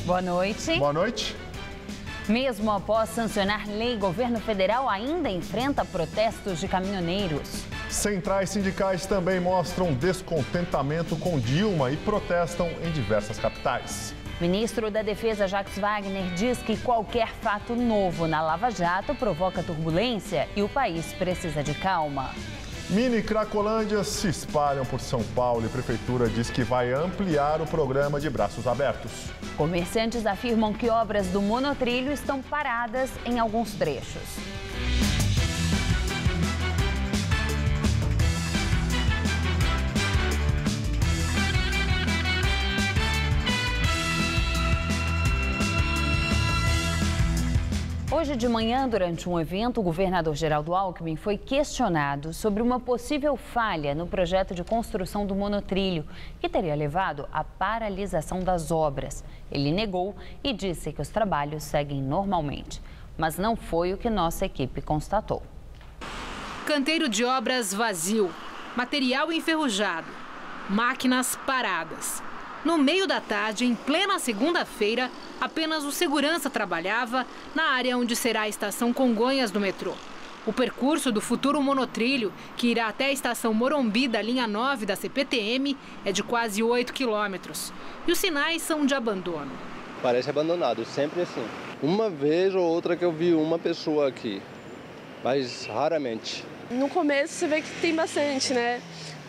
Boa noite. Boa noite. Mesmo após sancionar lei, governo federal ainda enfrenta protestos de caminhoneiros. Centrais sindicais também mostram descontentamento com Dilma e protestam em diversas capitais. Ministro da Defesa Jacques Wagner diz que qualquer fato novo na Lava Jato provoca turbulência e o país precisa de calma. Mini cracolândias se espalham por São Paulo e a prefeitura diz que vai ampliar o programa de braços abertos. Comerciantes afirmam que obras do monotrilho estão paradas em alguns trechos. Hoje de manhã, durante um evento, o governador Geraldo Alckmin foi questionado sobre uma possível falha no projeto de construção do monotrilho, que teria levado à paralisação das obras. Ele negou e disse que os trabalhos seguem normalmente, mas não foi o que nossa equipe constatou. Canteiro de obras vazio, material enferrujado, máquinas paradas. No meio da tarde, em plena segunda-feira, apenas o segurança trabalhava na área onde será a estação Congonhas do metrô. O percurso do futuro monotrilho, que irá até a estação Morumbi da linha 9 da CPTM, é de quase 8 quilômetros. E os sinais são de abandono. Parece abandonado, sempre assim. Uma vez ou outra que eu vi uma pessoa aqui, mas raramente. No começo você vê que tem bastante, né?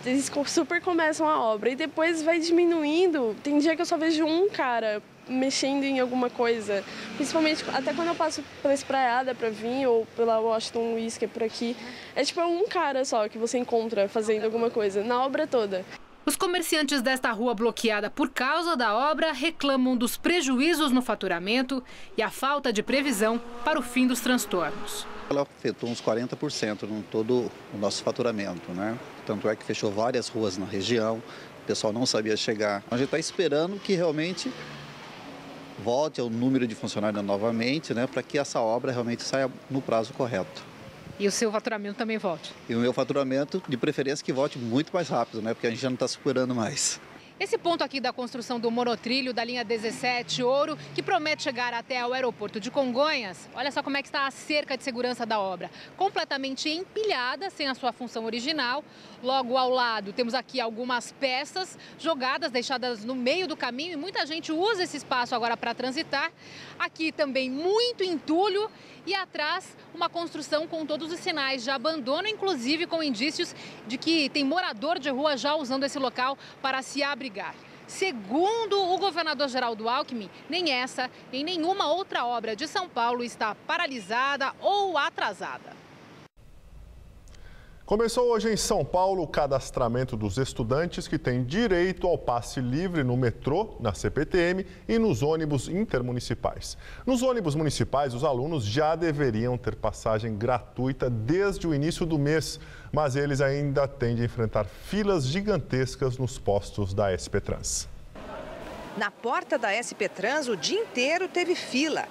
Eles super começam a obra e depois vai diminuindo. Tem dia que eu só vejo um cara mexendo em alguma coisa. Principalmente até quando eu passo pela Espraiada para vir ou pela Washington Luiz, que é por aqui. É tipo um cara só que você encontra fazendo alguma coisa na obra toda. Os comerciantes desta rua bloqueada por causa da obra reclamam dos prejuízos no faturamento e a falta de previsão para o fim dos transtornos. Ela afetou uns 40% no todo o nosso faturamento, né? Tanto é que fechou várias ruas na região, o pessoal não sabia chegar. A gente está esperando que realmente volte ao número de funcionários novamente, né? Para que essa obra realmente saia no prazo correto. E o seu faturamento também volte? E o meu faturamento, de preferência, que volte muito mais rápido, né? Porque a gente já não está superando mais. Esse ponto aqui da construção do monotrilho da linha 17 Ouro, que promete chegar até o aeroporto de Congonhas, olha só como é que está a cerca de segurança da obra. Completamente empilhada, sem a sua função original. Logo ao lado temos aqui algumas peças jogadas, deixadas no meio do caminho e muita gente usa esse espaço agora para transitar. Aqui também muito entulho e atrás uma construção com todos os sinais de abandono, inclusive com indícios de que tem morador de rua já usando esse local para se abrigar. Segundo o governador Geraldo Alckmin, nem essa, nem nenhuma outra obra de São Paulo está paralisada ou atrasada. Começou hoje em São Paulo o cadastramento dos estudantes que têm direito ao passe livre no metrô, na CPTM e nos ônibus intermunicipais. Nos ônibus municipais, os alunos já deveriam ter passagem gratuita desde o início do mês, mas eles ainda têm de enfrentar filas gigantescas nos postos da SP Trans. Na porta da SP Trans, o dia inteiro teve fila.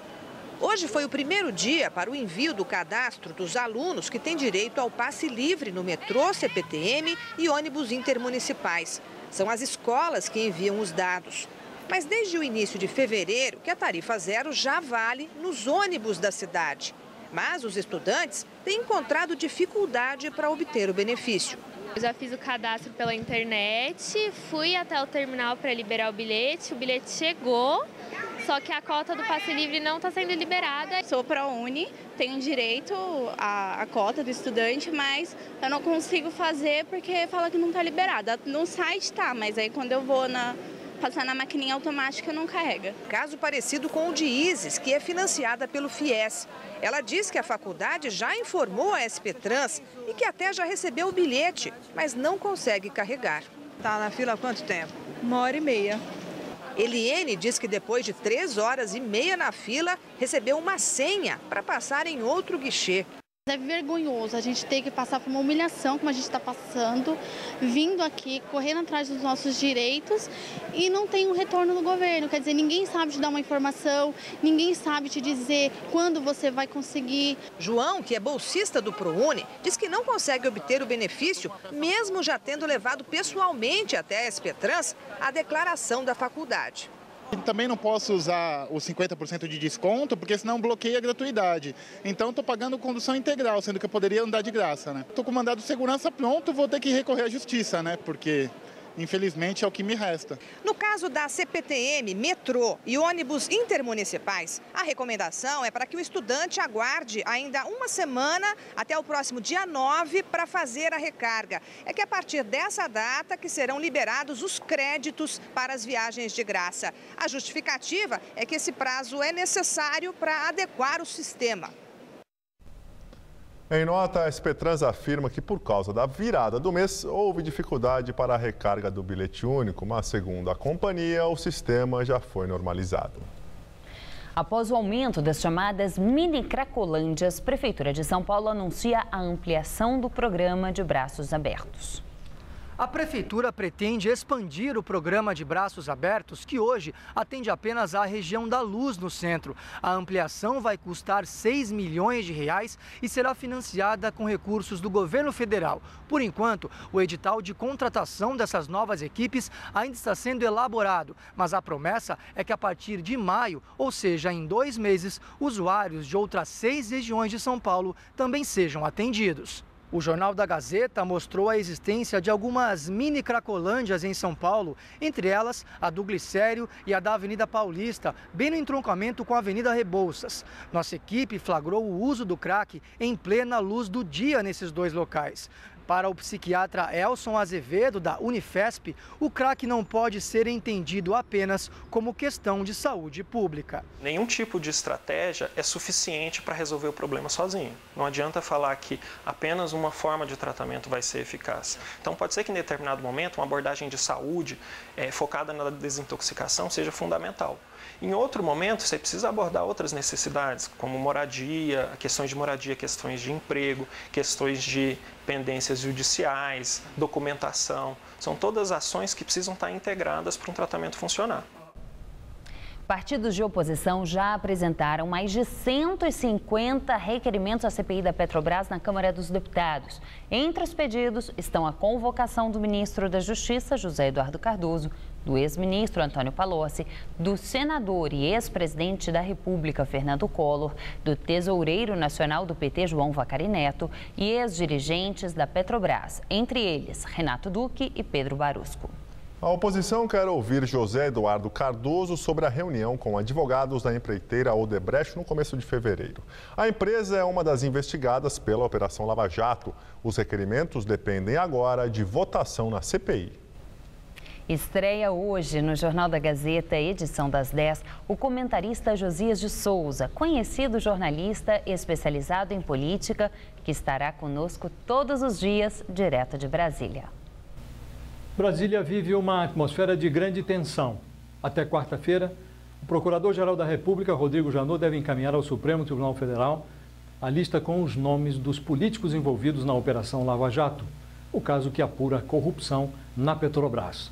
Hoje foi o primeiro dia para o envio do cadastro dos alunos que têm direito ao passe livre no metrô, CPTM e ônibus intermunicipais. São as escolas que enviam os dados. Mas desde o início de fevereiro, que a tarifa zero já vale nos ônibus da cidade. Mas os estudantes têm encontrado dificuldade para obter o benefício. Eu já fiz o cadastro pela internet, fui até o terminal para liberar o bilhete chegou. Só que a cota do passe livre não está sendo liberada. Sou ProUni, tenho direito à cota do estudante, mas eu não consigo fazer porque fala que não está liberada. No site tá, mas aí quando eu vou passar na maquininha automática não carrega. Caso parecido com o de Isis, que é financiada pelo FIES. Ela diz que a faculdade já informou a SP Trans e que até já recebeu o bilhete, mas não consegue carregar. Está na fila há quanto tempo? 1h30. Eliene diz que depois de 3h30 na fila, recebeu uma senha para passar em outro guichê. É vergonhoso a gente ter que passar por uma humilhação como a gente está passando, vindo aqui, correndo atrás dos nossos direitos e não tem um retorno do governo. Quer dizer, ninguém sabe te dar uma informação, ninguém sabe te dizer quando você vai conseguir. João, que é bolsista do ProUni, diz que não consegue obter o benefício, mesmo já tendo levado pessoalmente até a SP Trans a declaração da faculdade. Também não posso usar os 50% de desconto, porque senão bloqueia a gratuidade. Então estou pagando condução integral, sendo que eu poderia andar de graça, né? Estou com o mandado de segurança pronto, vou ter que recorrer à justiça, né? Porque infelizmente é o que me resta. No caso da CPTM, metrô e ônibus intermunicipais, a recomendação é para que o estudante aguarde ainda uma semana até o próximo dia 9 para fazer a recarga. É que a partir dessa data que serão liberados os créditos para as viagens de graça. A justificativa é que esse prazo é necessário para adequar o sistema. Em nota, a SP Trans afirma que, por causa da virada do mês, houve dificuldade para a recarga do bilhete único, mas, segundo a companhia, o sistema já foi normalizado. Após o aumento das chamadas mini cracolândias, a Prefeitura de São Paulo anuncia a ampliação do programa de braços abertos. A Prefeitura pretende expandir o programa de braços abertos, que hoje atende apenas à região da Luz, no centro. A ampliação vai custar R$6 milhões e será financiada com recursos do governo federal. Por enquanto, o edital de contratação dessas novas equipes ainda está sendo elaborado, mas a promessa é que a partir de maio, ou seja, em 2 meses, usuários de outras 6 regiões de São Paulo também sejam atendidos. O Jornal da Gazeta mostrou a existência de algumas mini cracolândias em São Paulo, entre elas a do Glicério e a da Avenida Paulista, bem no entroncamento com a Avenida Rebouças. Nossa equipe flagrou o uso do crack em plena luz do dia nesses 2 locais. Para o psiquiatra Elson Azevedo, da Unifesp, o crack não pode ser entendido apenas como questão de saúde pública. Nenhum tipo de estratégia é suficiente para resolver o problema sozinho. Não adianta falar que apenas uma forma de tratamento vai ser eficaz. Então pode ser que em determinado momento uma abordagem de saúde focada na desintoxicação seja fundamental. Em outro momento, você precisa abordar outras necessidades, como moradia, questões de moradia, questões de emprego, questões de pendências judiciais, documentação. São todas ações que precisam estar integradas para um tratamento funcionar. Partidos de oposição já apresentaram mais de 150 requerimentos à CPI da Petrobras na Câmara dos Deputados. Entre os pedidos estão a convocação do ministro da Justiça, José Eduardo Cardoso, do ex-ministro Antônio Palocci, do senador e ex-presidente da República, Fernando Collor, do tesoureiro nacional do PT, João Vacari Neto, e ex-dirigentes da Petrobras, entre eles Renato Duque e Pedro Barusco. A oposição quer ouvir José Eduardo Cardoso sobre a reunião com advogados da empreiteira Odebrecht no começo de fevereiro. A empresa é uma das investigadas pela Operação Lava Jato. Os requerimentos dependem agora de votação na CPI. Estreia hoje no Jornal da Gazeta, edição das 10, o comentarista Josias de Souza, conhecido jornalista especializado em política, que estará conosco todos os dias, direto de Brasília. Brasília vive uma atmosfera de grande tensão. Até quarta-feira, o Procurador-Geral da República, Rodrigo Janot, deve encaminhar ao Supremo Tribunal Federal a lista com os nomes dos políticos envolvidos na Operação Lava Jato, o caso que apura a corrupção na Petrobras.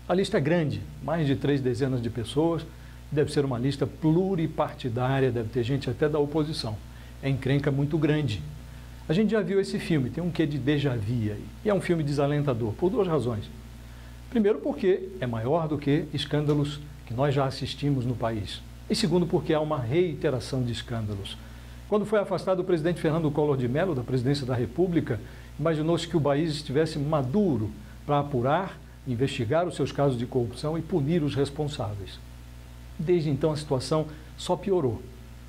A lista é grande, mais de 3 dezenas de pessoas, deve ser uma lista pluripartidária, deve ter gente até da oposição. É encrenca muito grande. A gente já viu esse filme, tem um quê de déjà vu aí, e é um filme desalentador, por 2 razões. Primeiro, porque é maior do que escândalos que nós já assistimos no país. E segundo, porque há uma reiteração de escândalos. Quando foi afastado o presidente Fernando Collor de Mello da presidência da República, imaginou-se que o país estivesse maduro para apurar, investigar os seus casos de corrupção e punir os responsáveis. Desde então, a situação só piorou.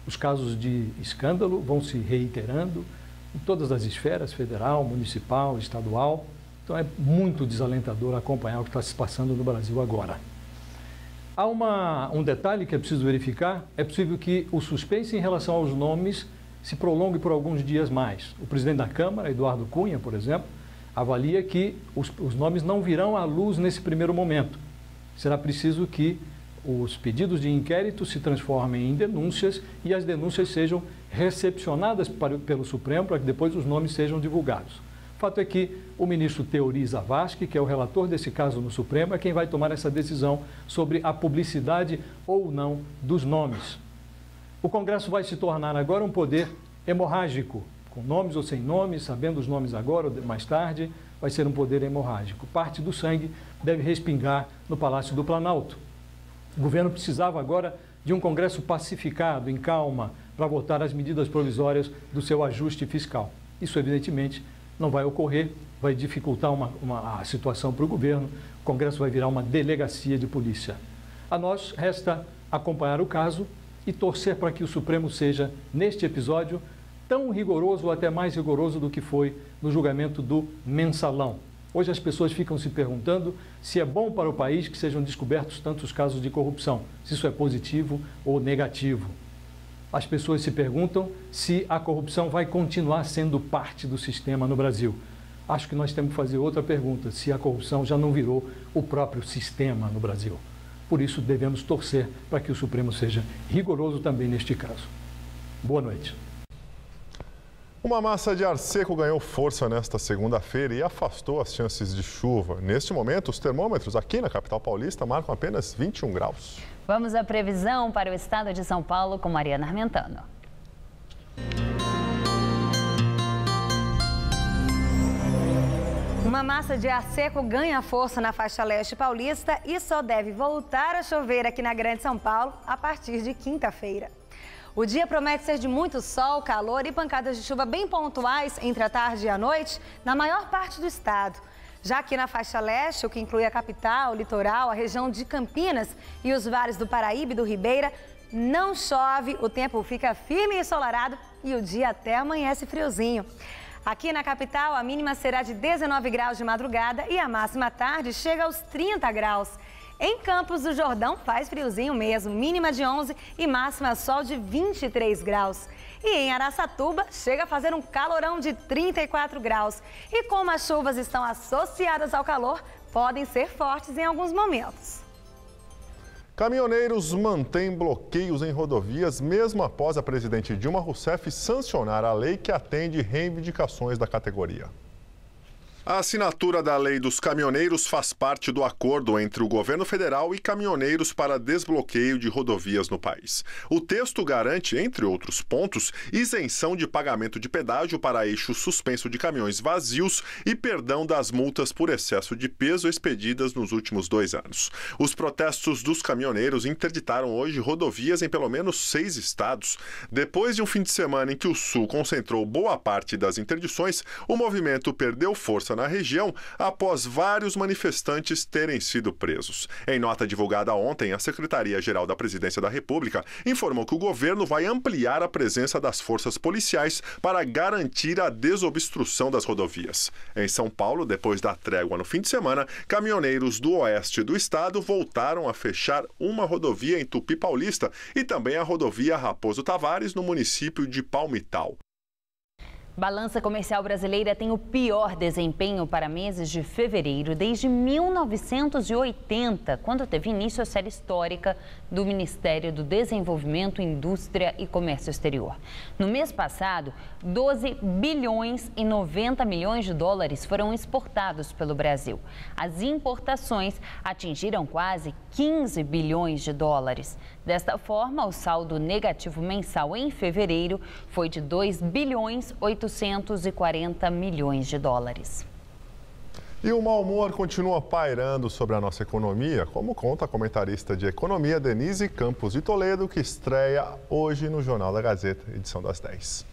Os casos de escândalo vão se reiterando em todas as esferas, federal, municipal, estadual. Então é muito desalentador acompanhar o que está se passando no Brasil agora. Há um detalhe que é preciso verificar, é possível que o suspense em relação aos nomes se prolongue por alguns dias mais. O presidente da Câmara, Eduardo Cunha, por exemplo, avalia que os nomes não virão à luz nesse primeiro momento. Será preciso que os pedidos de inquérito se transformem em denúncias e as denúncias sejam recepcionadas pelo Supremo para que depois os nomes sejam divulgados. O fato é que o ministro Teori Zavascki, que é o relator desse caso no Supremo, é quem vai tomar essa decisão sobre a publicidade ou não dos nomes. O Congresso vai se tornar agora um poder hemorrágico, com nomes ou sem nomes, sabendo os nomes agora ou mais tarde, vai ser um poder hemorrágico. Parte do sangue deve respingar no Palácio do Planalto. O governo precisava agora de um Congresso pacificado, em calma, para votar as medidas provisórias do seu ajuste fiscal. Isso, evidentemente, não vai ocorrer, vai dificultar a situação para o governo. O Congresso vai virar uma delegacia de polícia. A nós resta acompanhar o caso e torcer para que o Supremo seja, neste episódio, tão rigoroso ou até mais rigoroso do que foi no julgamento do Mensalão. Hoje as pessoas ficam se perguntando se é bom para o país que sejam descobertos tantos casos de corrupção, se isso é positivo ou negativo. As pessoas se perguntam se a corrupção vai continuar sendo parte do sistema no Brasil. Acho que nós temos que fazer outra pergunta, se a corrupção já não virou o próprio sistema no Brasil. Por isso, devemos torcer para que o Supremo seja rigoroso também neste caso. Boa noite. Uma massa de ar seco ganhou força nesta segunda-feira e afastou as chances de chuva. Neste momento, os termômetros aqui na capital paulista marcam apenas 21 graus. Vamos à previsão para o estado de São Paulo com Mariana Armentano. Uma massa de ar seco ganha força na faixa leste paulista e só deve voltar a chover aqui na Grande São Paulo a partir de quinta-feira. O dia promete ser de muito sol, calor e pancadas de chuva bem pontuais entre a tarde e a noite na maior parte do estado. Já aqui na faixa leste, o que inclui a capital, o litoral, a região de Campinas e os vales do Paraíba e do Ribeira, não chove, o tempo fica firme e ensolarado e o dia até amanhece friozinho. Aqui na capital, a mínima será de 19 graus de madrugada e a máxima à tarde chega aos 30 graus. Em Campos do Jordão faz friozinho mesmo, mínima de 11 e máxima sol de 23 graus. E em Araçatuba chega a fazer um calorão de 34 graus. E como as chuvas estão associadas ao calor, podem ser fortes em alguns momentos. Caminhoneiros mantêm bloqueios em rodovias mesmo após a presidente Dilma Rousseff sancionar a lei que atende reivindicações da categoria. A assinatura da Lei dos Caminhoneiros faz parte do acordo entre o governo federal e caminhoneiros para desbloqueio de rodovias no país. O texto garante, entre outros pontos, isenção de pagamento de pedágio para eixo suspenso de caminhões vazios e perdão das multas por excesso de peso expedidas nos últimos 2 anos. Os protestos dos caminhoneiros interditaram hoje rodovias em pelo menos 6 estados. Depois de um fim de semana em que o Sul concentrou boa parte das interdições, o movimento perdeu força na região após vários manifestantes terem sido presos. Em nota divulgada ontem, a Secretaria-Geral da Presidência da República informou que o governo vai ampliar a presença das forças policiais para garantir a desobstrução das rodovias. Em São Paulo, depois da trégua no fim de semana, caminhoneiros do oeste do estado voltaram a fechar uma rodovia em Tupi Paulista e também a rodovia Raposo Tavares no município de Palmital. Balança comercial brasileira tem o pior desempenho para meses de fevereiro desde 1980, quando teve início a série histórica do Ministério do Desenvolvimento, Indústria e Comércio Exterior. No mês passado, 12 bilhões e 90 milhões de dólares foram exportados pelo Brasil. As importações atingiram quase 15 bilhões de dólares. Desta forma, o saldo negativo mensal em fevereiro foi de 2 bilhões 840 milhões de dólares. E o mau humor continua pairando sobre a nossa economia, como conta a comentarista de economia Denise Campos de Toledo, que estreia hoje no Jornal da Gazeta, edição das 10.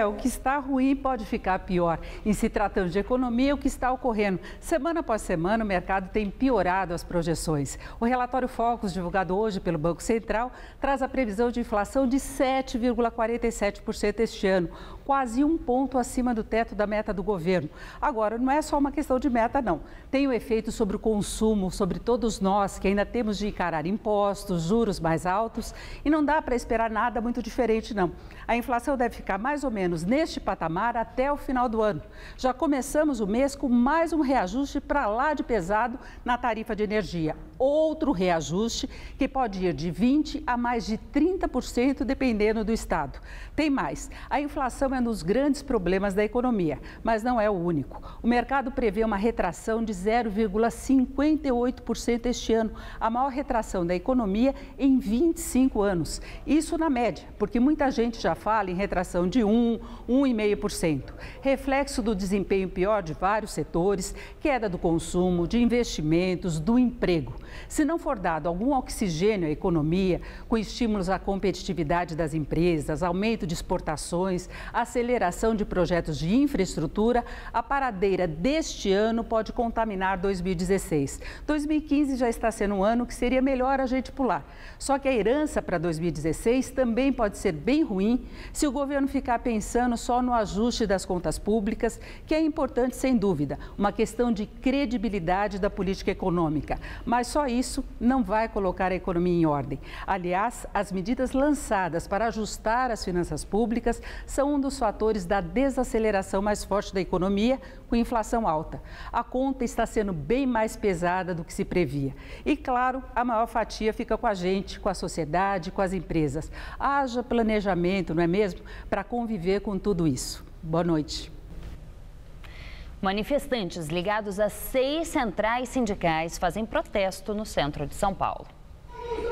O que está ruim pode ficar pior. Em se tratando de economia, o que está ocorrendo? Semana após semana, o mercado tem piorado as projeções. O relatório Focus, divulgado hoje pelo Banco Central, traz a previsão de inflação de 7,47% este ano, quase 1 ponto acima do teto da meta do governo. Agora, não é só uma questão de meta, não. Tem o efeito sobre o consumo, sobre todos nós, que ainda temos de encarar impostos, juros mais altos, e não dá para esperar nada muito diferente, não. A inflação deve ficar mais ou menos neste patamar até o final do ano. Já começamos o mês com mais um reajuste para lá de pesado na tarifa de energia. Outro reajuste que pode ir de 20% a mais de 30%, dependendo do estado. Tem mais. A inflação é um dos grandes problemas da economia, mas não é o único. O mercado prevê uma retração de 0,58% este ano, a maior retração da economia em 25 anos. Isso na média, porque muita gente já fala em retração de 1,5%. Reflexo do desempenho pior de vários setores, queda do consumo, de investimentos, do emprego. Se não for dado algum oxigênio à economia, com estímulos à competitividade das empresas, aumento de exportações, aceleração de projetos de infraestrutura, a paradeira deste ano pode contaminar 2016. 2015 já está sendo um ano que seria melhor a gente pular. Só que a herança para 2016 também pode ser bem ruim se o governo ficar pensando só no ajuste das contas públicas, que é importante sem dúvida, uma questão de credibilidade da política econômica. Mas só isso não vai colocar a economia em ordem. Aliás, as medidas lançadas para ajustar as finanças públicas são um dos fatores da desaceleração mais forte da economia, com inflação alta. A conta está sendo bem mais pesada do que se previa. E, claro, a maior fatia fica com a gente, com a sociedade, com as empresas. Haja planejamento, não é mesmo? Para conviver com tudo isso. Boa noite. Manifestantes ligados a 6 centrais sindicais fazem protesto no centro de São Paulo.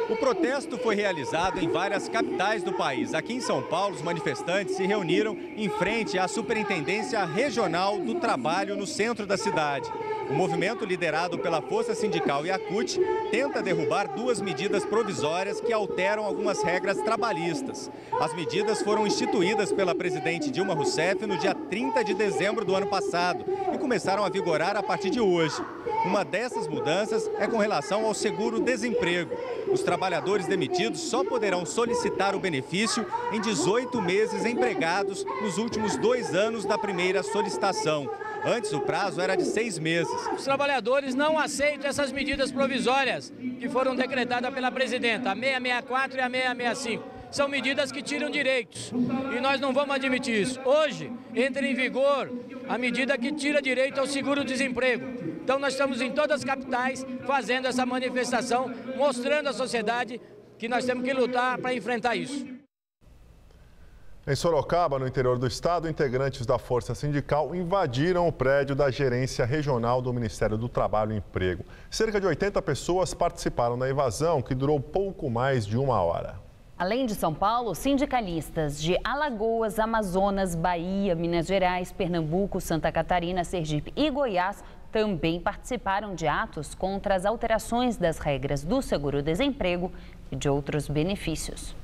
O protesto foi realizado em várias capitais do país. Aqui em São Paulo, os manifestantes se reuniram em frente à Superintendência Regional do Trabalho no centro da cidade. O movimento, liderado pela Força Sindical e a CUT, tenta derrubar 2 medidas provisórias que alteram algumas regras trabalhistas. As medidas foram instituídas pela presidente Dilma Rousseff no dia 30 de dezembro do ano passado e começaram a vigorar a partir de hoje. Uma dessas mudanças é com relação ao seguro-desemprego. Os trabalhadores demitidos só poderão solicitar o benefício em 18 meses empregados nos últimos 2 anos da primeira solicitação. Antes, o prazo era de 6 meses. Os trabalhadores não aceitam essas medidas provisórias que foram decretadas pela presidenta, a 664 e a 665. São medidas que tiram direitos e nós não vamos admitir isso. Hoje, entra em vigor a medida que tira direito ao seguro-desemprego. Então, nós estamos em todas as capitais fazendo essa manifestação, mostrando à sociedade que nós temos que lutar para enfrentar isso. Em Sorocaba, no interior do estado, integrantes da Força Sindical invadiram o prédio da Gerência Regional do Ministério do Trabalho e Emprego. Cerca de 80 pessoas participaram da invasão, que durou pouco mais de 1 hora. Além de São Paulo, sindicalistas de Alagoas, Amazonas, Bahia, Minas Gerais, Pernambuco, Santa Catarina, Sergipe e Goiás também participaram de atos contra as alterações das regras do seguro-desemprego e de outros benefícios.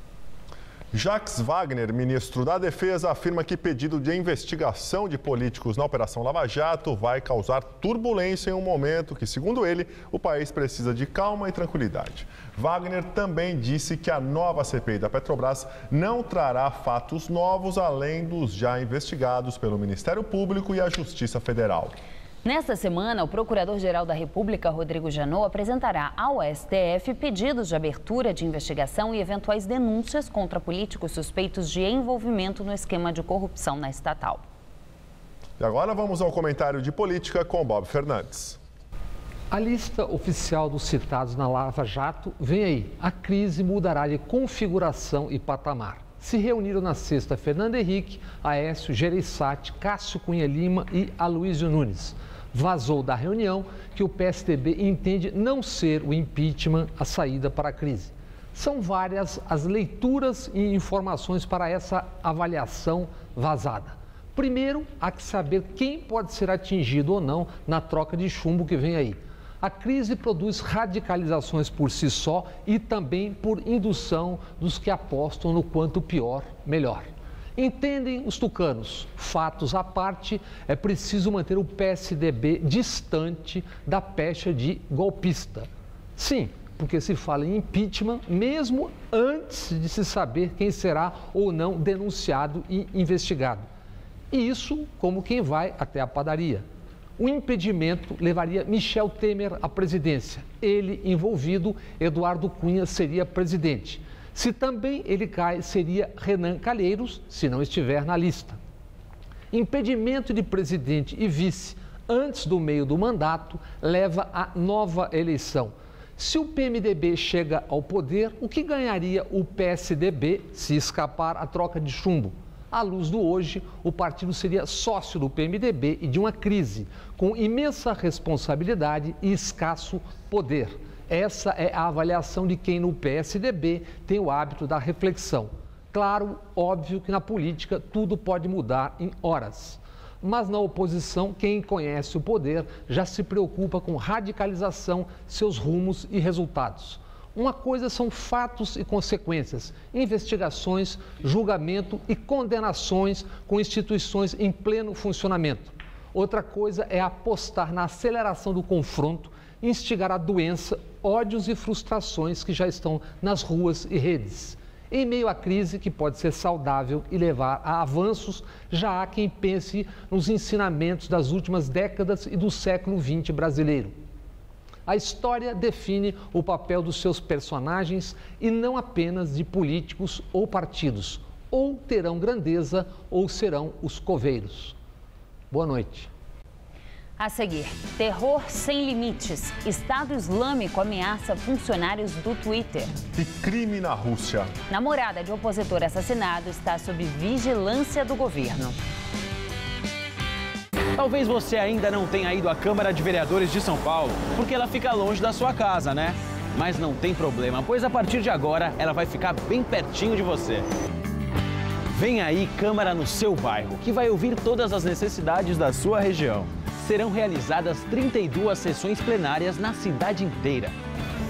Jacques Wagner, ministro da Defesa, afirma que pedido de investigação de políticos na Operação Lava Jato vai causar turbulência em um momento que, segundo ele, o país precisa de calma e tranquilidade. Wagner também disse que a nova CPI da Petrobras não trará fatos novos além dos já investigados pelo Ministério Público e a Justiça Federal. Nesta semana, o Procurador-Geral da República, Rodrigo Janot, apresentará ao STF pedidos de abertura de investigação e eventuais denúncias contra políticos suspeitos de envolvimento no esquema de corrupção na estatal. E agora vamos ao comentário de política com Bob Fernandes. A lista oficial dos citados na Lava Jato vem aí. A crise mudará de configuração e patamar. Se reuniram na sexta Fernando Henrique, Aécio Gereissati, Cássio Cunha Lima e Aloysio Nunes. Vazou da reunião que o PSDB entende não ser o impeachment a saída para a crise. São várias as leituras e informações para essa avaliação vazada. Primeiro, há que saber quem pode ser atingido ou não na troca de chumbo que vem aí. A crise produz radicalizações por si só e também por indução dos que apostam no quanto pior, melhor. Entendem os tucanos. Fatos à parte, é preciso manter o PSDB distante da pecha de golpista. Sim, porque se fala em impeachment mesmo antes de se saber quem será ou não denunciado e investigado. E isso como quem vai até a padaria. O impedimento levaria Michel Temer à presidência. Ele envolvido, Eduardo Cunha seria presidente. Se também ele cai, seria Renan Calheiros, se não estiver na lista. Impedimento de presidente e vice antes do meio do mandato leva à nova eleição. Se o PMDB chega ao poder, o que ganharia o PSDB se escapar a troca de chumbo? À luz do hoje, o partido seria sócio do PMDB e de uma crise, com imensa responsabilidade e escasso poder. Essa é a avaliação de quem no PSDB tem o hábito da reflexão. Claro, óbvio que na política tudo pode mudar em horas. Mas na oposição, quem conhece o poder já se preocupa com radicalização, seus rumos e resultados. Uma coisa são fatos e consequências, investigações, julgamento e condenações com instituições em pleno funcionamento. Outra coisa é apostar na aceleração do confronto, instigar a doença, ódios e frustrações que já estão nas ruas e redes. Em meio à crise que pode ser saudável e levar a avanços, já há quem pense nos ensinamentos das últimas décadas e do século XX brasileiro. A história define o papel dos seus personagens e não apenas de políticos ou partidos. Ou terão grandeza ou serão os coveiros. Boa noite. A seguir, terror sem limites. Estado Islâmico ameaça funcionários do Twitter. E crime na Rússia. Namorada de opositor assassinado está sob vigilância do governo. Talvez você ainda não tenha ido à Câmara de Vereadores de São Paulo, porque ela fica longe da sua casa, né? Mas não tem problema, pois a partir de agora ela vai ficar bem pertinho de você. Vem aí Câmara no seu bairro, que vai ouvir todas as necessidades da sua região. Serão realizadas 32 sessões plenárias na cidade inteira.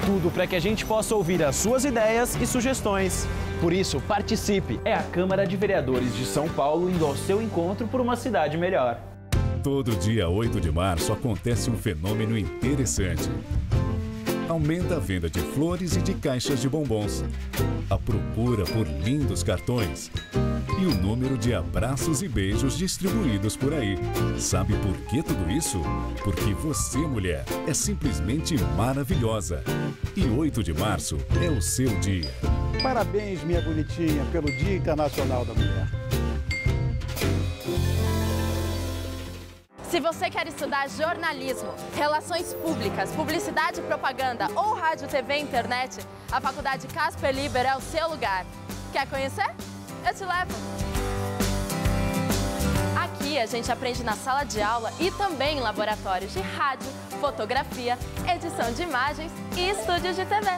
Tudo para que a gente possa ouvir as suas ideias e sugestões. Por isso, participe! É a Câmara de Vereadores de São Paulo indo ao seu encontro por uma cidade melhor. Todo dia 8 de março acontece um fenômeno interessante. Aumenta a venda de flores e de caixas de bombons. A procura por lindos cartões. E o número de abraços e beijos distribuídos por aí. Sabe por que tudo isso? Porque você, mulher, é simplesmente maravilhosa. E 8 de março é o seu dia. Parabéns, minha bonitinha, pelo Dia Internacional da Mulher. Se você quer estudar jornalismo, relações públicas, publicidade e propaganda ou rádio, TV e internet, a Faculdade Casper Libero é o seu lugar. Quer conhecer? Eu te levo! Aqui a gente aprende na sala de aula e também em laboratórios de rádio, fotografia, edição de imagens e estúdios de TV.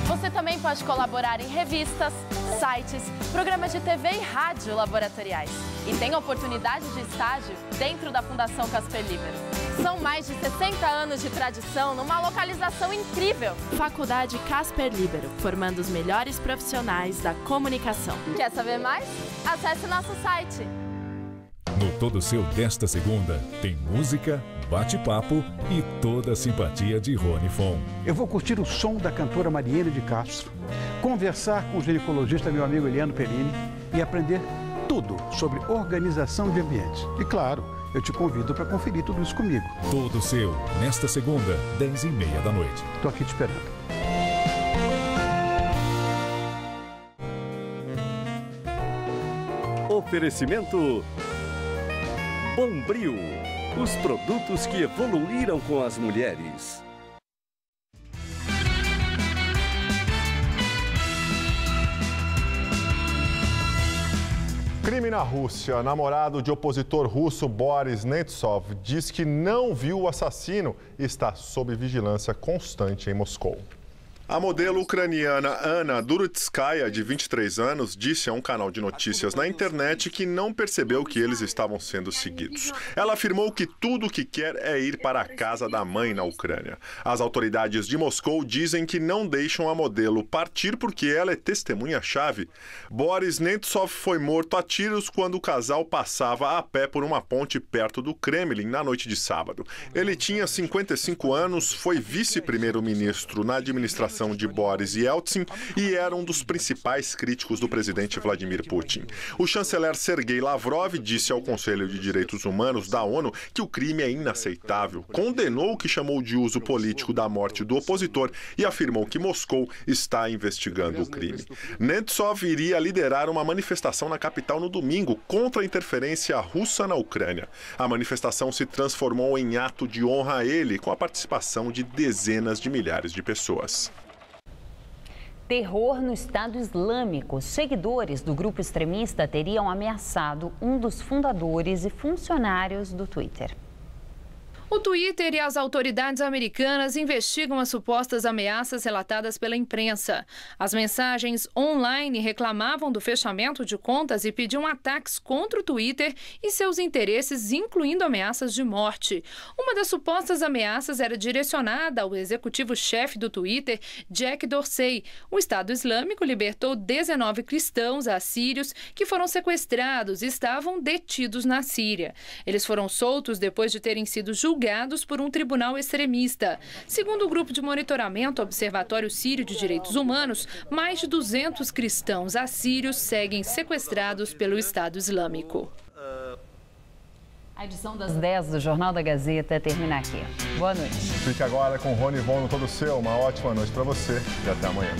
Você também pode colaborar em revistas, sites, programas de TV e rádio laboratoriais. E tem oportunidade de estágio dentro da Fundação Casper Libero. São mais de 60 anos de tradição numa localização incrível. Faculdade Casper Libero, formando os melhores profissionais da comunicação. Quer saber mais? Acesse nosso site. No Todo Seu desta segunda, tem música, bate-papo e toda a simpatia de Rony Fon. Eu vou curtir o som da cantora Mariene de Castro, conversar com o ginecologista meu amigo Eliano Perini e aprender tudo sobre organização de ambientes. E claro, eu te convido para conferir tudo isso comigo. Todo Seu, nesta segunda, 10h30 da noite. Estou aqui te esperando. Oferecimento Bombril, os produtos que evoluíram com as mulheres. Crime na Rússia. Namorado de opositor russo Boris Nemtsov diz que não viu o assassino e está sob vigilância constante em Moscou. A modelo ucraniana Anna Durutskaya, de 23 anos, disse a um canal de notícias na internet que não percebeu que eles estavam sendo seguidos. Ela afirmou que tudo o que quer é ir para a casa da mãe na Ucrânia. As autoridades de Moscou dizem que não deixam a modelo partir porque ela é testemunha-chave. Boris Nemtsov foi morto a tiros quando o casal passava a pé por uma ponte perto do Kremlin na noite de sábado. Ele tinha 55 anos, foi vice-primeiro-ministro na administração de Boris Yeltsin e era um dos principais críticos do presidente Vladimir Putin. O chanceler Sergei Lavrov disse ao Conselho de Direitos Humanos da ONU que o crime é inaceitável, condenou o que chamou de uso político da morte do opositor e afirmou que Moscou está investigando o crime. Nemtsov iria liderar uma manifestação na capital no domingo contra a interferência russa na Ucrânia. A manifestação se transformou em ato de honra a ele, com a participação de dezenas de milhares de pessoas. Terror no Estado Islâmico. Seguidores do grupo extremista teriam ameaçado um dos fundadores e funcionários do Twitter. O Twitter e as autoridades americanas investigam as supostas ameaças relatadas pela imprensa. As mensagens online reclamavam do fechamento de contas e pediam ataques contra o Twitter e seus interesses, incluindo ameaças de morte. Uma das supostas ameaças era direcionada ao executivo-chefe do Twitter, Jack Dorsey. O Estado Islâmico libertou 19 cristãos assírios que foram sequestrados e estavam detidos na Síria. Eles foram soltos depois de terem sido julgados por um tribunal extremista. Segundo o grupo de monitoramento Observatório Sírio de Direitos Humanos, mais de 200 cristãos assírios seguem sequestrados pelo Estado Islâmico. A edição das 10 do Jornal da Gazeta termina aqui. Boa noite. Fique agora com o Rony Von no Todo Seu. Uma ótima noite para você e até amanhã.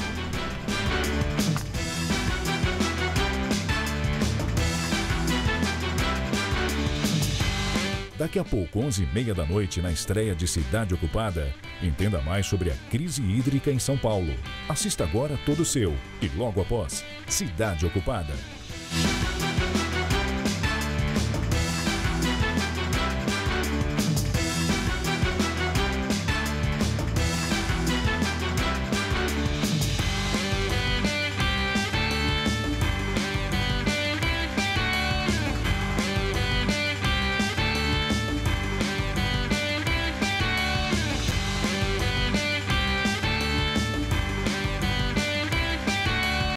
Daqui a pouco, 11h30 da noite, na estreia de Cidade Ocupada, entenda mais sobre a crise hídrica em São Paulo. Assista agora Todo Seu e logo após, Cidade Ocupada.